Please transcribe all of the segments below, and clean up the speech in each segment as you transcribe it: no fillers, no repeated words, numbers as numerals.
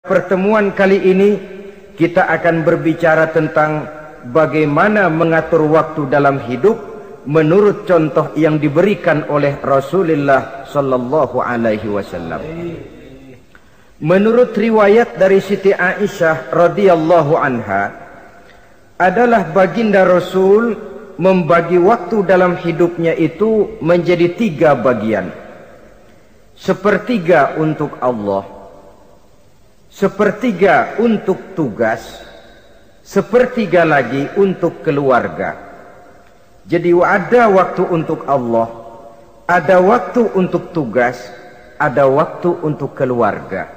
Pertemuan kali ini kita akan berbicara tentang bagaimana mengatur waktu dalam hidup menurut contoh yang diberikan oleh Rasulullah sallallahu alaihi wasallam. Menurut riwayat dari Siti Aisyah radhiyallahu anha, adalah baginda Rasul membagi waktu dalam hidupnya itu menjadi 3 bagian. Sepertiga untuk Allah, sepertiga untuk tugas, sepertiga lagi untuk keluarga. Jadi ada waktu untuk Allah, ada waktu untuk tugas, ada waktu untuk keluarga.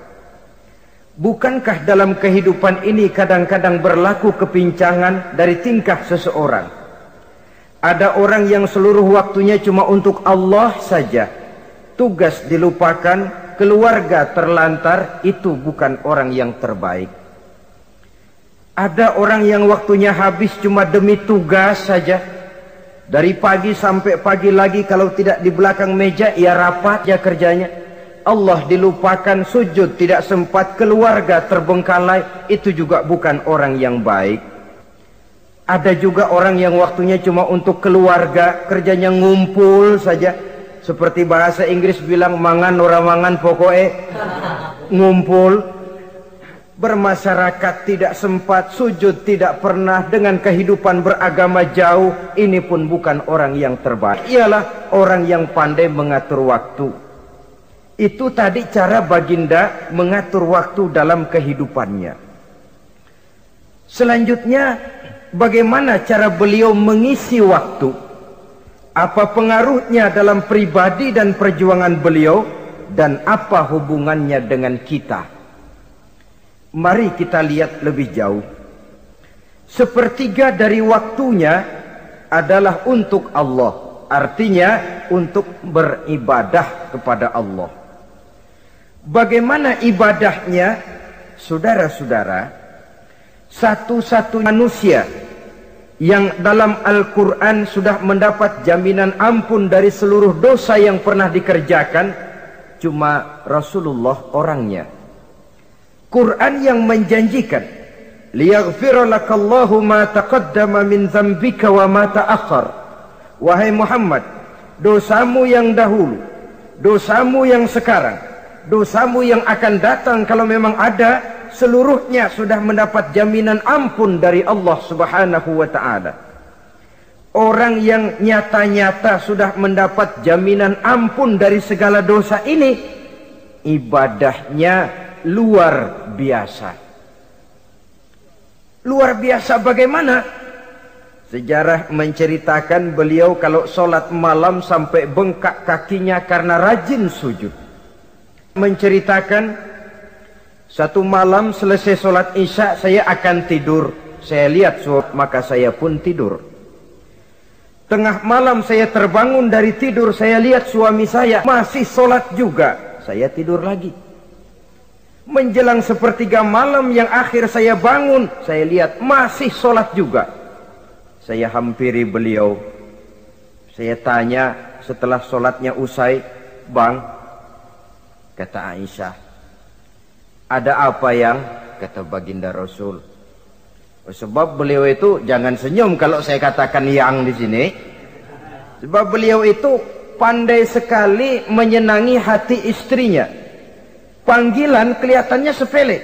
Bukankah dalam kehidupan ini kadang-kadang berlaku kepincangan dari tingkah seseorang? Ada orang yang seluruh waktunya cuma untuk Allah saja, tugas dilupakan, keluarga terlantar. Itu bukan orang yang terbaik. Ada orang yang waktunya habis cuma demi tugas saja, dari pagi sampai pagi lagi, kalau tidak di belakang meja ia rapat ya kerjanya. Allah dilupakan, sujud tidak sempat, keluarga terbengkalai. Itu juga bukan orang yang baik. Ada juga orang yang waktunya cuma untuk keluarga, kerjanya ngumpul saja. Seperti bahasa Inggris bilang, mangan ora mangan pokoke ngumpul. Bermasyarakat tidak sempat, sujud tidak pernah, dengan kehidupan beragama jauh. Ini pun bukan orang yang terbaik. Ialah orang yang pandai mengatur waktu. Itu tadi cara baginda mengatur waktu dalam kehidupannya. Selanjutnya, bagaimana cara beliau mengisi waktu? Apa pengaruhnya dalam pribadi dan perjuangan beliau, dan apa hubungannya dengan kita? Mari kita lihat lebih jauh. Sepertiga dari waktunya adalah untuk Allah, artinya untuk beribadah kepada Allah. Bagaimana ibadahnya? Saudara-saudara, satu-satunya manusia yang dalam Al-Quran sudah mendapat jaminan ampun dari seluruh dosa yang pernah dikerjakan cuma Rasulullah orangnya. Quran yang menjanjikan, liyaghfira lakallahu ma taqaddama min dzambika wa ma ta'akhkhar. Wahai Muhammad, dosamu yang dahulu, dosamu yang sekarang, dosamu yang akan datang kalau memang ada, seluruhnya sudah mendapat jaminan ampun dari Allah Subhanahu wa ta'ala. Orang yang nyata-nyata sudah mendapat jaminan ampun dari segala dosa ini, ibadahnya luar biasa. Luar biasa bagaimana? Sejarah menceritakan beliau kalau sholat malam sampai bengkak kakinya karena rajin sujud. Menceritakan, satu malam selesai sholat isya saya akan tidur. Saya lihat maka saya pun tidur. Tengah malam saya terbangun dari tidur, saya lihat suami saya masih sholat juga. Saya tidur lagi. Menjelang sepertiga malam yang akhir saya bangun, saya lihat masih sholat juga. Saya hampiri beliau. Saya tanya setelah sholatnya usai, "Bang," kata Aisyah, "ada apa yang?" Kata baginda Rasul. Sebab beliau itu, jangan senyum kalau saya katakan yang di sini. Sebab beliau itu pandai sekali menyenangi hati istrinya. Panggilan kelihatannya sepele,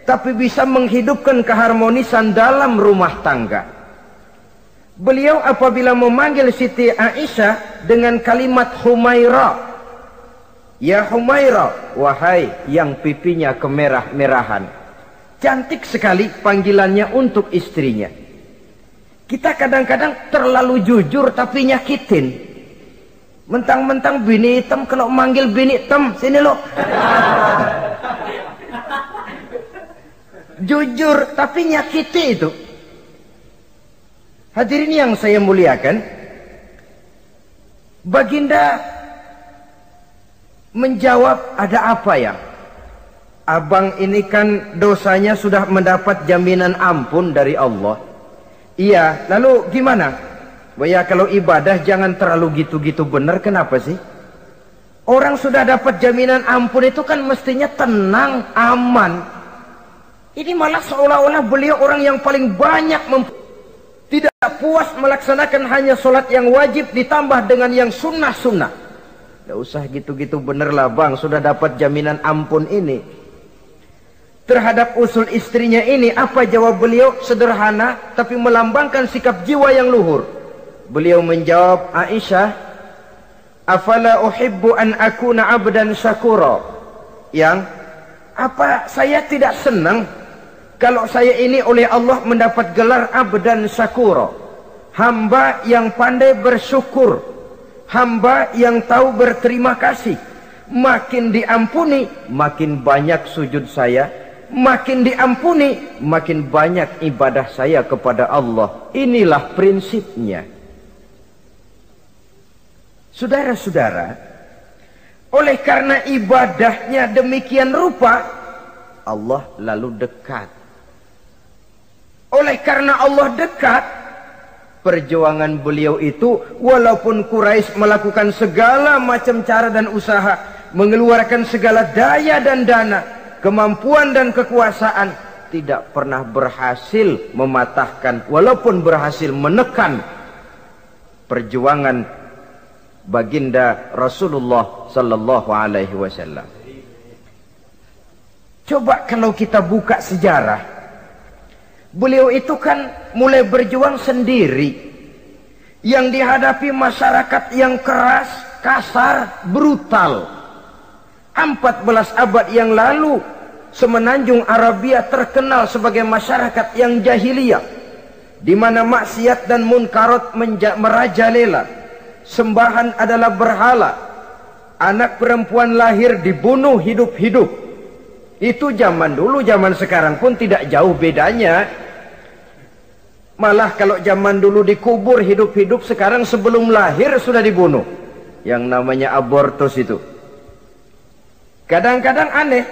tapi bisa menghidupkan keharmonisan dalam rumah tangga. Beliau apabila memanggil Siti Aisyah dengan kalimat Humaira, "Ya Humaira," wahai yang pipinya kemerah-merahan. Cantik sekali panggilannya untuk istrinya. Kita kadang-kadang terlalu jujur tapi nyakitin. Mentang-mentang bini hitam, kalau manggil bini hitam, sini lo. Jujur tapi nyakiti itu. Hadirin yang saya muliakan, baginda menjawab, "Ada apa ya? Abang ini kan dosanya sudah mendapat jaminan ampun dari Allah." "Iya, lalu gimana?" "Ya kalau ibadah jangan terlalu gitu-gitu benar." "Kenapa sih?" "Orang sudah dapat jaminan ampun itu kan mestinya tenang, aman. Ini malah seolah-olah beliau orang yang paling banyak tidak puas melaksanakan hanya sholat yang wajib ditambah dengan yang sunnah-sunnah. Tidak usah gitu-gitu, benerlah bang, sudah dapat jaminan ampun ini. Terhadap usul istrinya ini, apa jawab beliau? Sederhana tapi melambangkan sikap jiwa yang luhur. Beliau menjawab, Aisyah, afala uhibbu an akuna abdan syakura. Yang apa saya tidak senang kalau saya ini oleh Allah mendapat gelar abdan syakura, hamba yang pandai bersyukur, hamba yang tahu berterima kasih. Makin diampuni, makin banyak sujud saya, makin diampuni, makin banyak ibadah saya kepada Allah. Inilah prinsipnya. Saudara-saudara, oleh karena ibadahnya demikian rupa, Allah lalu dekat. Oleh karena Allah dekat, perjuangan beliau itu, walaupun Quraisy melakukan segala macam cara dan usaha, mengeluarkan segala daya dan dana, kemampuan dan kekuasaan, tidak pernah berhasil mematahkan, walaupun berhasil menekan perjuangan baginda Rasulullah sallallahu alaihi wasallam. Coba kalau kita buka sejarah, beliau itu kan mulai berjuang sendiri, yang dihadapi masyarakat yang keras, kasar, brutal. 14 abad yang lalu, semenanjung Arabia terkenal sebagai masyarakat yang jahiliyah, di mana maksiat dan munkarat merajalela. Sembahan adalah berhala, anak perempuan lahir dibunuh hidup-hidup. Itu zaman dulu, zaman sekarang pun tidak jauh bedanya. Malah kalau zaman dulu dikubur hidup-hidup, sekarang sebelum lahir sudah dibunuh. Yang namanya abortus itu. Kadang-kadang aneh,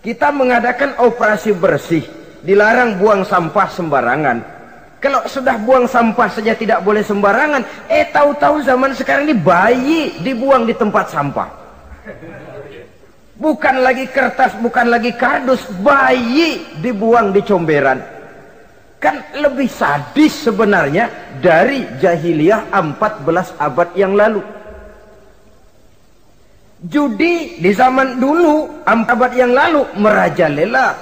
kita mengadakan operasi bersih, dilarang buang sampah sembarangan. Kalau sudah buang sampah saja tidak boleh sembarangan, tahu-tahu zaman sekarang ini bayi dibuang di tempat sampah. Bukan lagi kertas, bukan lagi kardus, bayi dibuang di comberan. Kan lebih sadis sebenarnya dari jahiliyah 14 abad yang lalu. Judi di zaman dulu 4 abad yang lalu merajalela,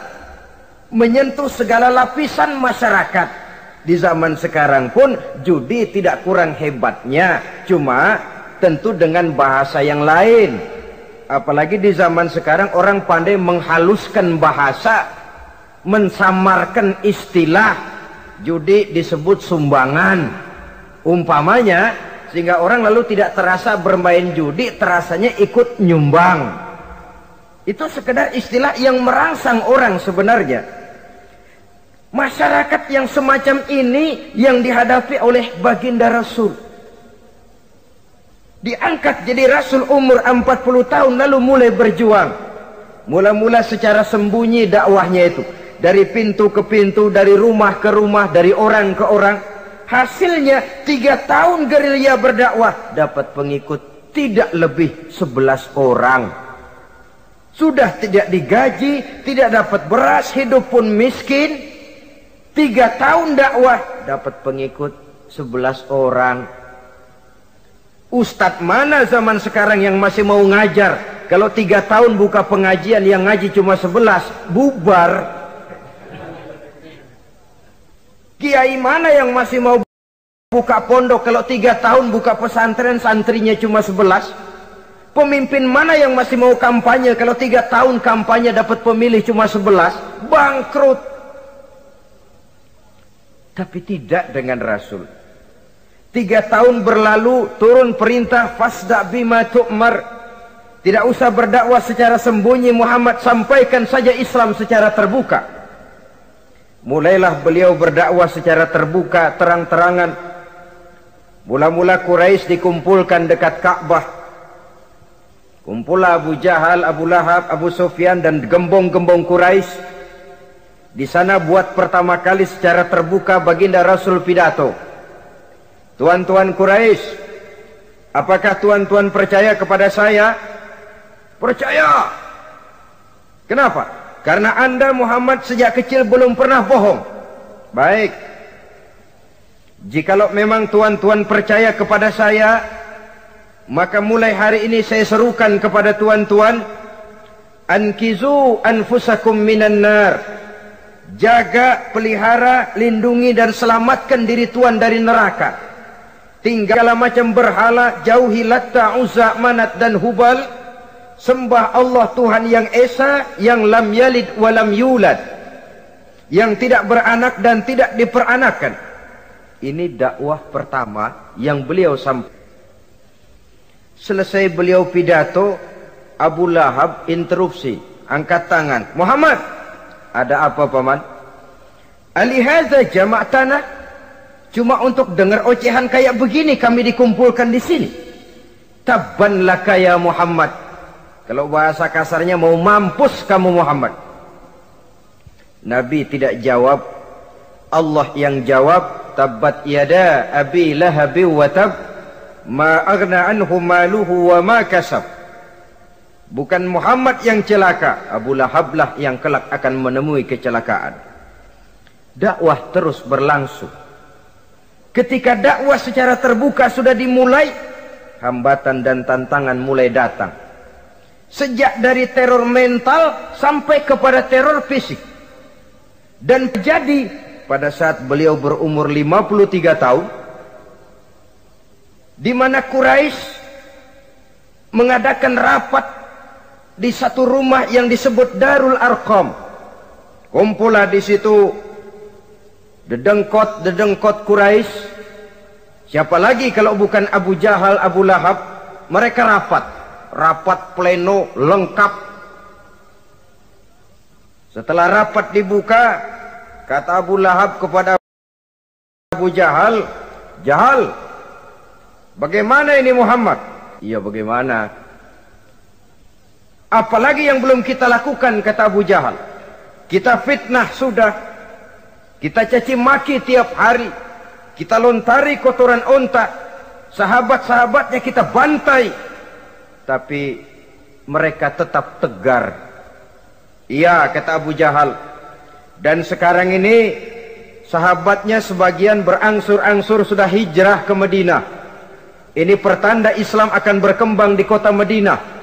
menyentuh segala lapisan masyarakat. Di zaman sekarang pun judi tidak kurang hebatnya, cuma tentu dengan bahasa yang lain. Apalagi di zaman sekarang orang pandai menghaluskan bahasa, mensamarkan istilah. Judi disebut sumbangan umpamanya, sehingga orang lalu tidak terasa bermain judi, terasanya ikut nyumbang. Itu sekedar istilah yang merangsang orang sebenarnya. Masyarakat yang semacam ini yang dihadapi oleh baginda Rasul. Diangkat jadi Rasul umur 40 tahun lalu mulai berjuang. Mula-mula secara sembunyi dakwahnya itu, dari pintu ke pintu, dari rumah ke rumah, dari orang ke orang. Hasilnya 3 tahun gerilya berdakwah, dapat pengikut tidak lebih 11 orang. Sudah tidak digaji, tidak dapat beras, hidup pun miskin. 3 tahun dakwah dapat pengikut 11 orang. Ustadz mana zaman sekarang yang masih mau ngajar? Kalau 3 tahun buka pengajian, yang ngaji cuma 11, bubar. Kiai mana yang masih mau buka pondok? Kalau 3 tahun buka pesantren, santrinya cuma 11. Pemimpin mana yang masih mau kampanye? Kalau 3 tahun kampanye dapat pemilih cuma 11, bangkrut. Tapi tidak dengan Rasul. 3 tahun berlalu, turun perintah fasda bima tu'mar. Tidak usah berdakwah secara sembunyi, Muhammad, sampaikan saja Islam secara terbuka. Mulailah beliau berdakwah secara terbuka, terang-terangan. Mula-mula Quraisy dikumpulkan dekat Ka'bah. Kumpulah Abu Jahal, Abu Lahab, Abu Sufyan dan gembong-gembong Quraisy. Di sana buat pertama kali secara terbuka baginda Rasul pidato. Tuan-tuan Quraisy, apakah tuan-tuan percaya kepada saya? Percaya. Kenapa? Karena anda Muhammad sejak kecil belum pernah bohong. Baik. Jikalau memang tuan-tuan percaya kepada saya, maka mulai hari ini saya serukan kepada tuan-tuan, ankizu anfusakum minan nar. Jaga, pelihara, lindungi dan selamatkan diri tuan dari neraka. Tinggallah macam berhala, jauhi Latta, Uzza, Manat dan Hubal. Sembah Allah Tuhan yang Esa, yang lam yalid wa lam yulad, yang tidak beranak dan tidak diperanakan. Ini dakwah pertama yang beliau sampaikan. Selesai beliau pidato, Abu Lahab interupsi, angkat tangan. Muhammad, ada apa paman? Alihaza jama'tana, cuma untuk dengar ocehan kayak begini kami dikumpulkan di sini. Tabban laka ya Muhammad. Kalau bahasa kasarnya, mau mampus kamu Muhammad. Nabi tidak jawab, Allah yang jawab. Tabbat yada abi lahabi wa tab, ma aghna anhu maluhu wa ma kasab. Bukan Muhammad yang celaka, Abu Lahab lah yang kelak akan menemui kecelakaan. Dakwah terus berlangsung. Ketika dakwah secara terbuka sudah dimulai, hambatan dan tantangan mulai datang. Sejak dari teror mental sampai kepada teror fisik. Dan terjadi pada saat beliau berumur 53 tahun, di mana Quraisy mengadakan rapat di satu rumah yang disebut Darul Arqam. Kumpullah di situ dedengkot Quraisy. Siapa lagi kalau bukan Abu Jahal, Abu Lahab? Mereka rapat pleno lengkap. Setelah rapat dibuka, kata Abu Lahab kepada Abu Jahal, Jahal, bagaimana ini Muhammad? Iya, bagaimana? Apalagi yang belum kita lakukan, kata Abu Jahal. Kita fitnah sudah, kita caci maki tiap hari, kita lontari kotoran onta, sahabat-sahabatnya kita bantai. Tapi mereka tetap tegar. Iya, kata Abu Jahal. Dan sekarang ini sahabatnya sebagian berangsur-angsur sudah hijrah ke Madinah. Ini pertanda Islam akan berkembang di kota Madinah.